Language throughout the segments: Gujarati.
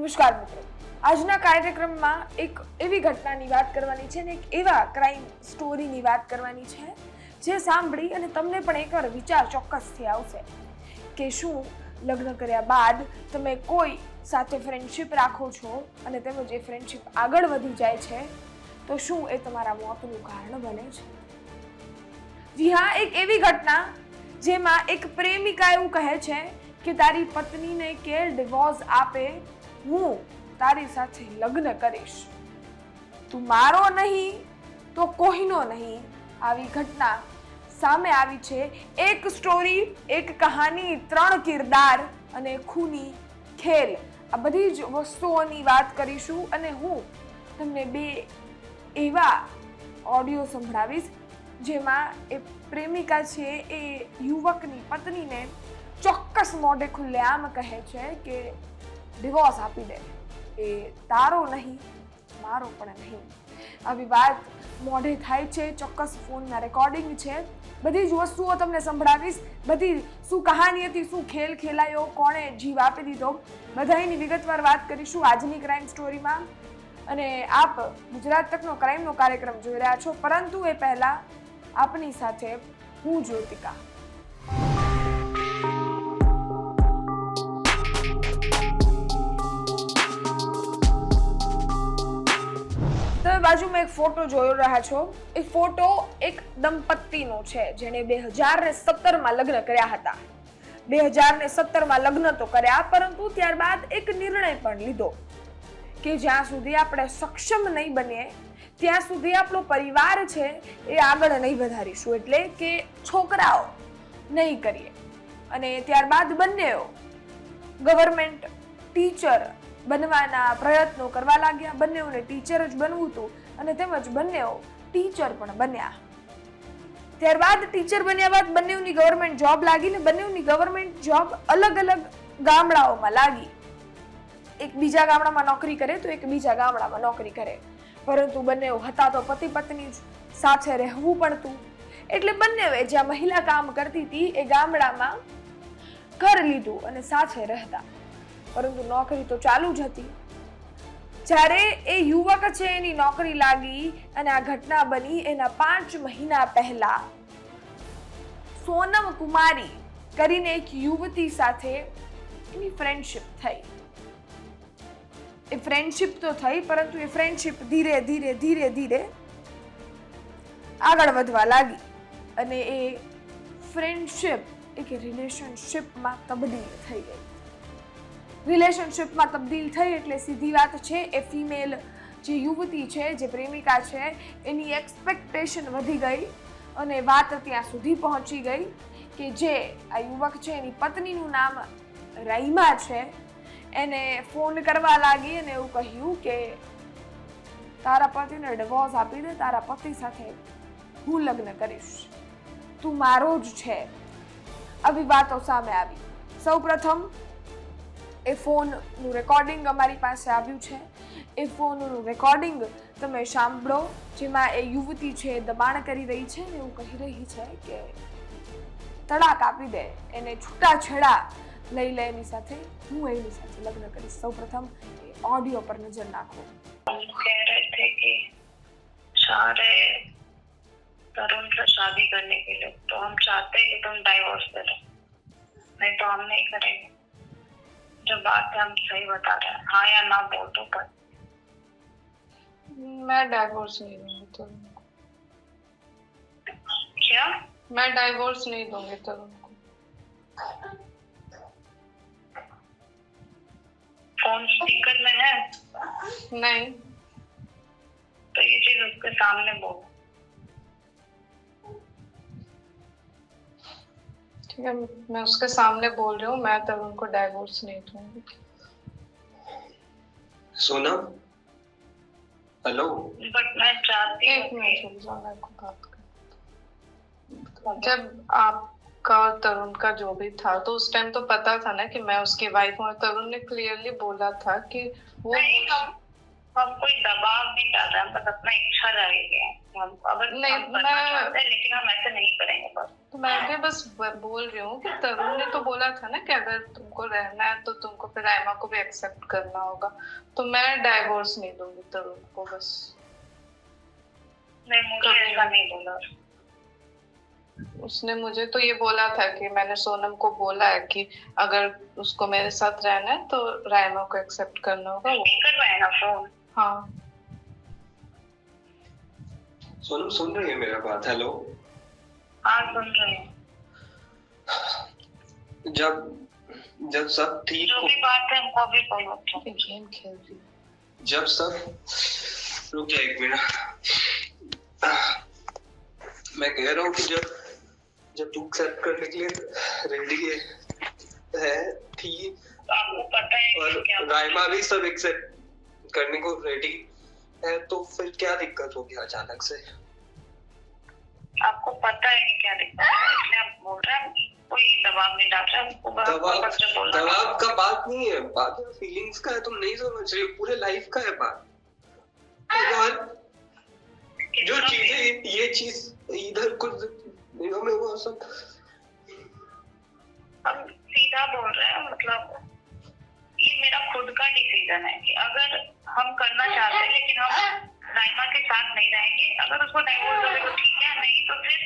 નમસ્કાર મિત્રો, આજના કાર્યક્રમમાં એક એવી ઘટનાની વાત કરવાની છે ને એક એવા ક્રાઇમ સ્ટોરીની વાત કરવાની છે જે સાંભળી અને તમને પણ એકવાર વિચાર ચોક્કસથી આવશે કે શું લગ્ન કર્યા બાદ તમે કોઈ સાથે ફ્રેન્ડશિપ રાખો છો અને તેમજ એ ફ્રેન્ડશિપ આગળ વધી જાય છે તો શું એ તમારા મોતનું કારણ બને છે? જી હા, એક એવી ઘટના જેમાં એક પ્રેમિકા એવું કહે છે કે તારી પત્નીને કે ડિવોર્સ આપે, હું તારી સાથે લગ્ન કરીશ, તું મારો નહીં તો કોઈનો નહીં. આવી ઘટના સામે આવી છે. એક સ્ટોરી, એક કહાની, 3 કિરદાર અને ખૂની ખેલ, આ બધી જ વસ્તુઓની વાત કરીશું અને હું તમને 2 એવા ઓડિયો સંભળાવીશ જેમાં એ પ્રેમિકા છે એ યુવકની પત્નીને ચોક્કસ મોઢે ખુલ્લેઆમ કહે છે કે ડિવોર્સ આપી દે, એ તારો નહીં મારો પણ નહીં. આવી વાત મોઢે થાય છે, ચોક્કસ ફોનના રેકોર્ડિંગ છે, બધી જ વસ્તુઓ તમને સંભળાવીશ. બધી શું કહાની હતી, શું ખેલ ખેલાયો, કોણે જીવ આપી દીધો, બધાની વિગતવાર વાત કરીશું આજની ક્રાઇમ સ્ટોરીમાં. અને આપ ગુજરાત તકનો ક્રાઇમનો કાર્યક્રમ જોઈ રહ્યા છો, પરંતુ એ પહેલા આપની સાથે હું જ્યોતિકા. તમે બાજુમાં એક ફોટો જોઈ રહ્યા છો. એ ફોટો એક દંપતીનો છે જેણે 2017માં લગ્ન કર્યા હતા. 2017માં લગ્ન તો કર્યા, પરંતુ ત્યારબાદ એક નિર્ણય પણ લીધો કે જ્યાં સુધી આપણે સક્ષમ નહીં બનીએ ત્યાં સુધી આપણો પરિવાર છે એ આગળ નહીં વધારીશું, એટલે કે છોકરાઓ નહીં કરીએ. અને ત્યારબાદ બંનેઓ ગવર્મેન્ટ ટીચર બનવાના પ્રયત્નો કરવા લાગ્યા. બંનેઓને ટીચર જ બનવું હતું અને તેમજ બંનેઓ ટીચર પણ બન્યા. ત્યારબાદ ટીચર બન્યા બાદ બંનેઓની ગવર્મેન્ટ જોબ લાગી ને બંનેઓની ગવર્મેન્ટ જોબ અલગ અલગ ગામડાઓમાં લાગી. એક બીજા ગામડામાં નોકરી કરે તો એક બીજા ગામડામાં નોકરી કરે, પરંતુ બંનેઓ હતા તો પતિ પત્ની જ, સાથે રહેવું પડતું. એટલે બંનેએ જ્યાં મહિલા કામ કરતી હતી એ ગામડામાં ઘર લીધું અને સાથે રહેતા, પરંતુ નોકરી તો ચાલુ જ હતી. જ્યારે એ યુવક છે એની નોકરી લાગી અને આ ઘટના બની એના 5 મહિના પહેલા સોનમ કુમારી કરીને એક યુવતી સાથે એની ફ્રેન્ડશિપ થઈ. એ ફ્રેન્ડશિપ તો થઈ, પરંતુ એ ફ્રેન્ડશિપ ધીરે ધીરે ધીરે ધીરે આગળ વધવા લાગી અને એ ફ્રેન્ડશિપ એક રિલેશનશિપમાં તબદીલ થઈ ગઈ. રિલેશનશિપમાં તબદીલ થઈ એટલે સીધી વાત છે, એ ફિમેલ જે યુવતી છે, જે પ્રેમિકા છે, એની એક્સપેક્ટેશન વધી ગઈ અને વાત ત્યાં સુધી પહોંચી ગઈ કે જે આ યુવક છે એની પત્નીનું નામ રહીમા છે, એને ફોન કરવા લાગી અને એવું કહ્યું કે તારા પતિને ડિવોર્સ આપી દે, તારા પતિ સાથે હું લગ્ન કરીશ, તું મારો જ છે. આવી વાતો સામે આવી. સૌપ્રથમ એ ફોનનું રેકોર્ડિંગ અમારી પાસે આવ્યું છે. એ ફોનનું રેકોર્ડિંગ તમે સાંભળો, જેમાં એ યુવતી છે દબાણ કરી રહી છે ને એવું કહી રહી છે કે તડાક આપી દે, એને છૂટાછેડા લઈ લે એની સાથે, હું એની સાથે લગ્ન કરીશ. સૌપ્રથમ એ ઓડિયો પર નજર નાખો. कह रहे थे कि चाह रहे तरुण से शादी करने के लिए, तो हम चाहते हैं कि तुम डाइवोर्स दे दो, नहीं तो हम नहीं करेंगे. जो बात है हम सही बता रहे हैं, हाँ या ना बोल दो. पर मैं डाइवोर्स नहीं दूंगी तरुण को. क्या? मैं डाइवोर्स नहीं दूंगी तरुण को. फोन स्पीकर में है नहीं. तो ये चीज उसके सामने बोलो. ठीक है, मैं उसके सामने बोल रही हूँ, मैं तरुण को डाइवोर्स नहीं दूंगी. सोनम, हेलो. बट मैं चाहती एक हूँ मिनट रुक जाओ, मैं आपको बात कर. जब आपका और तरुण का जो भी था तो उस टाइम तो पता था ना कि मैं उसकी वाइफ हूँ. तरुण ने क्लियरली बोला था कि वो नहीं, हम कोई दबाव नहीं डाल रहे, हम बस अपना इच्छा जाएगी है। हम अगर नहीं, हम करना चाहते हैं, लेकिन हम ऐसे नहीं करेंगे बस। तो मैं भी बस बोल रही हूँ कि तरुण ने तो बोला था ना कि अगर तुमको रहना है तो तुमको फिर राइमा को भी एक्सेप्ट करना होगा। तो मैं डाइवोर्स नहीं दूंगी तरुण को, बस। नहीं, मुझे ऐसा नहीं बोला। उसने मुझे तो ये बोला था कि मैंने सोनम को बोला है कि अगर उसको मेरे साथ रहना है तो राइमा को एक्सेप्ट करना होगा। वो कर रहे हैं ना फोन। हाँ, सोनम सुन रही है मेरा बात? हेलो, हाँ सुन रहे हैं। जब सब ठीक जो भी बात है हमको अभी बोलो। गेम खेल रही है। जब सब रुक जा एक मिनट। मैं कह रहा हूँ कि जब तू एक्सेप्ट करने के लिए रेडी है थी, तो आपको पता है और कि क्या राइमा भी सब एक्सेप्ट करने को रेडी है, तो फिर क्या दिक्कत होगी अचानक से? आपको पता है कि क्या दिक्कत है, इसलिए आप बोल रहे हैं। कोई दबाव नहीं डाल रहे, हमको बस दबाव का बात नहीं है, बात फीलिंग्स का है। तुम नहीं समझ रही हो, पूरे लाइफ का है बात। जो चीजें ये चीज इधर कुछ दिनों में वो सब हम सीधा बोल रहे हैं। मतलब ये मेरा खुद का डिसीजन है कि अगर हम करना चाहते हैं, लेकिन हम राइमा के साथ नहीं रहेंगे। अगर उसको डाइवोर्स दोगे तो ठीक है, नहीं तो फिर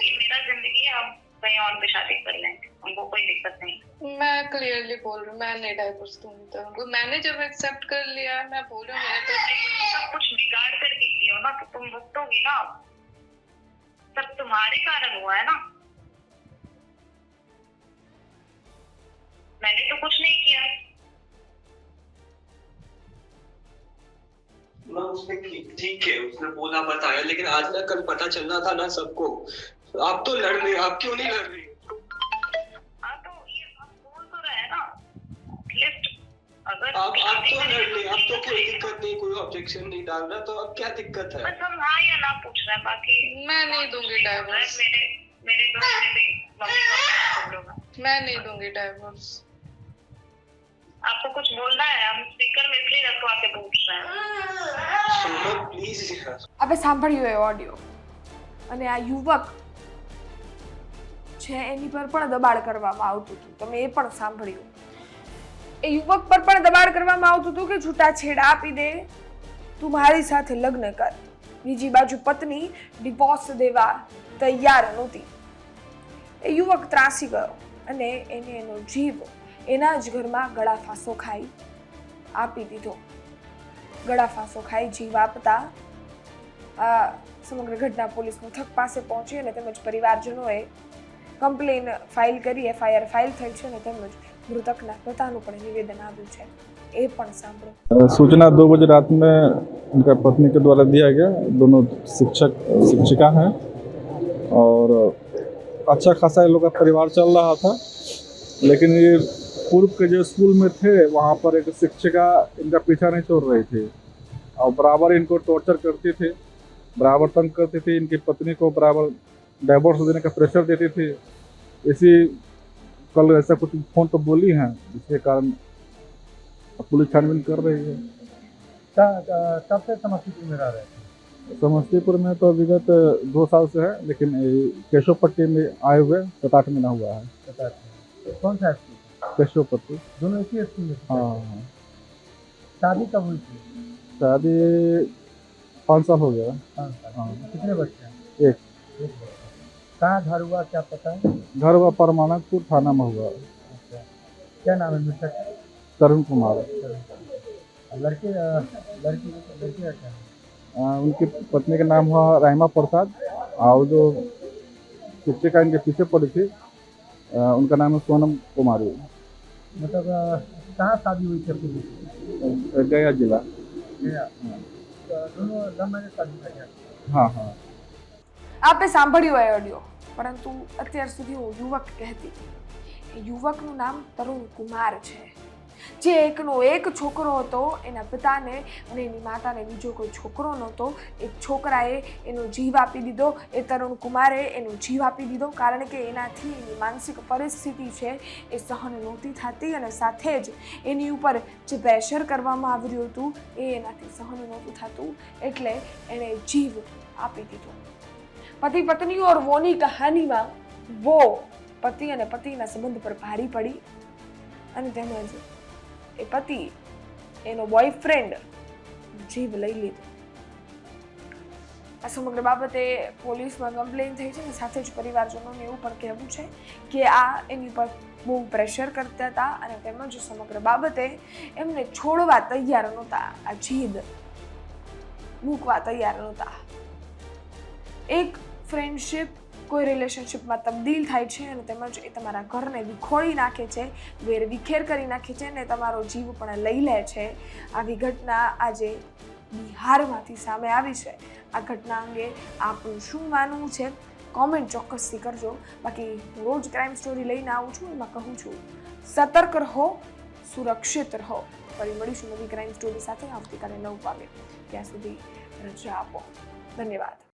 ये मेरा जिंदगी है, हम कहीं और भी शादी कर लेंगे, हमको कोई दिक्कत नहीं। मैं क्लियरली बोल रही हूँ, मैं नहीं डाइवोर्स दूंगी तरुण को। मैंने जब एक्सेप्ट कर लिया, मैं बोल रही हूँ मैंने तो सब कुछ बिगाड़ कर की हो ना, तो तुम भुगतोगी ना। सब तुम्हारे कारण हुआ है ना, मैंने तो कुछ नहीं किया। ना उसने ठीक है, उसने बोला बताया, लेकिन आज ना कल पता चलना था ना सबको। आप तो लड़ रही, आप क्यों नहीं लड़ रही? हाँ तो ये हम बोल तो रहे हैं ना, लिस्ट अगर आप तो लड़ रही, आप तो कोई दिक्कत नहीं, कोई ऑब्जेक्शन नहीं डाल रहा, तो अब क्या दिक्कत है? बस हम हाँ या ना पूछ रहे हैं, बाकी मैं नहीं दूंगी डाइवोर्स। मेरे घर में भी मम्मी पापा लोग हैं। मैं नहीं दूंगी डाइवोर्स। आपको कुछ बोलना है? हम स्पीकर में इसलिए रखवा के पूछ रहे हैं। सोनम प्लीज यार। આપણે સાંભળ્યું એ ઓડિયો અને આ યુવક છે એની પર પણ દબાણ કરવામાં આવતું હતું. તમે એ પણ સાંભળ્યું. એ યુવક પર પણ દબાણ કરવામાં આવતું હતું કે છૂટાછેડા આપી દે, તું મારી સાથે લગ્ન કર. બીજી બાજુ પત્ની ડિવોર્સ દેવા તૈયાર નહોતી. એ યુવક ત્રાસી ગયો અને એને એનો જીવ એના જ ઘરમાં ગળાફાંસો ખાઈ આપી દીધો. ગળાફાંસો ખાઈ જીવ આપતા આ સમગ્ર ઘટના પોલીસ મથક પાસે પહોંચી અને તેમજ પરિવારજનોએ કમ્પ્લેન ફાઇલ કરી, એફઆઈઆર ફાઇલ થઈ છે અને તેમજ મૃતકના પિતાનું પણ નિવેદન આવ્યું છે. એ પણ સાંભળો. सूचना 2 बजे रात में उनका पत्नी के द्वारा दिया गया। दोनों शिक्षिका हैं और अच्छा खासा इन लोग का परिवार चल रहा था, लेकिन ये पूर्व के जो स्कूल में थे वहाँ पर एक शिक्षिका इनका पीछा नहीं छोड़ रही थी और बराबर इनको टॉर्चर करती थी, बराबर तंग करती थी। इनकी पत्नी को बराबर डाइवोर्स देने का प्रेशर देती थी। इसी कल ऐसा कुछ फोन तो बोली हैं, जिसके कारण पुलिस छानबीन कर रही है। कब से समस्तीपुर में रह रहे हैं? समस्तीपुर में तो विगत 2 साल से है, लेकिन केशव पट्टी में आए हुए 7-8 महीना हुआ है। कौन सा स्कूल? केशव पट्टी। दोनों एक ही स्कूल में? हाँ। शादी कब हुई थी? शादी 5 साल हो गया। 5 साल। हाँ। कितने बच्चे हैं? एक बच्चा। कहाँ घर हुआ, क्या पता है? घर हुआ परमानकपुर थाना में हुआ। अच्छा, क्या नाम है मृतक? तरुण कुमार। लड़की का क्या है? उनकी पत्नी का नाम हुआ राइमा प्रसाद और जो शिक्षिका इनके पीछे पड़ी थी उनका नाम है सोनम कुमारी। मतलब कहाँ शादी हुई थी आपकी? गया जिला। गया। दोनों लव मैरिज शादी का क्या? हाँ हाँ। આપે સાંભળ્યું એ ઓડિયો, પરંતુ અત્યાર સુધી હું યુવક કહેતી. યુવકનું નામ તરુણ કુમાર છે. જે એકનો એક છોકરો હતો, એના પિતાને અને એની માતાને બીજો કોઈ છોકરો નહોતો. એક છોકરાએ એનો જીવ આપી દીધો, એ તરુણ કુમારે એનો જીવ આપી દીધો, કારણ કે એનાથી એની માનસિક પરિસ્થિતિ છે એ સહન નહોતી થતી અને સાથે જ એની ઉપર જે પ્રેશર કરવામાં આવી રહ્યું હતું એ એનાથી સહન નહોતું થતું, એટલે એણે જીવ આપી દીધો. પતિ પત્ની और વોની કહાનીમાં વો પતિ અને પતિના સંબંધ પર ભારી પડી અને તેમજ એ પતિ એનો બોયફ્રેન્ડ જીવ લઈ લીધો. આ સમગ્ર બાબતે પોલીસમાં કમ્પ્લેન થઈ છે અને સાથે જ પરિવારજનોને એવું પણ કહેવું છે કે આ એની પર બહુ પ્રેશર કરતા હતા અને તેમજ સમગ્ર બાબતે એમને છોડવા તૈયાર નહોતા, આ જીદ મૂકવા તૈયાર નહોતા. એક ફ્રેન્ડશિપ કોઈ રિલેશનશિપમાં તબદીલ થાય છે અને તેમજ એ તમારા ઘરને વિખોડી નાખે છે, વેર વિખેર કરી નાખે છે અને તમારો જીવ પણ લઈ લે છે. આવી ઘટના આજે બિહારમાંથી સામે આવી છે. આ ઘટના અંગે આપનું શું માનવું છે કોમેન્ટ ચોક્કસથી કરજો. બાકી હું રોજ ક્રાઇમ સ્ટોરી લઈને આવું છું, એમાં કહું છું સતર્ક રહો, સુરક્ષિત રહો. ફરી મળીશું નવી ક્રાઇમ સ્ટોરી સાથે આવતીકાલે 9 વાગે. ત્યાં સુધી રજા આપો. ધન્યવાદ.